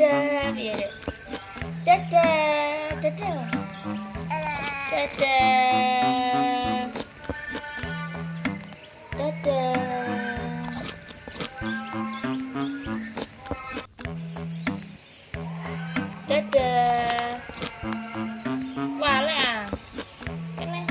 dadah, ya. Dadah, dadah. Dadah. Dadah. Dadah. Wale ah. Kene.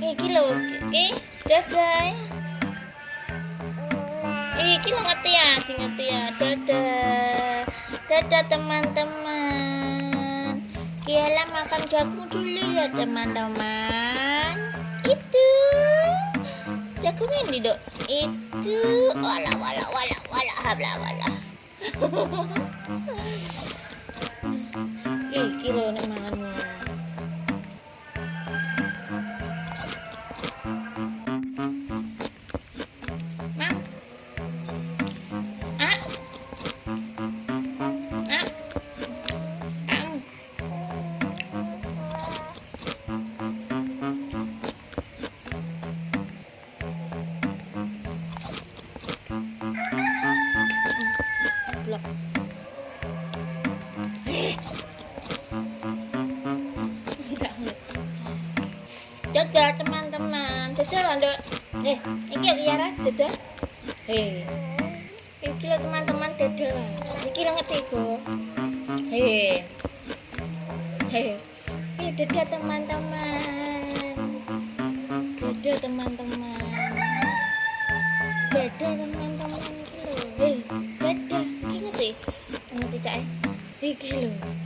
Iki lho, iki dadah. Iki lho ngerti ya. Dadah. Dadah teman-teman. Kialah makan jagung dulu ya teman-teman. Itu jagung ini dok. Itu wala habla wala. Iki lho nek mangan. Mang. Ah. Ah. Ang. Blok. Dadah teman-teman. Dadah Dok. Iki ya dadah. Iki lho teman-teman dadah. Iki lho ngerti kok. Dadah teman-teman. Dadah teman-teman. Dadah teman-teman iki lho. Dadah. Iki ngerti? Ngerti cak. Iki lho.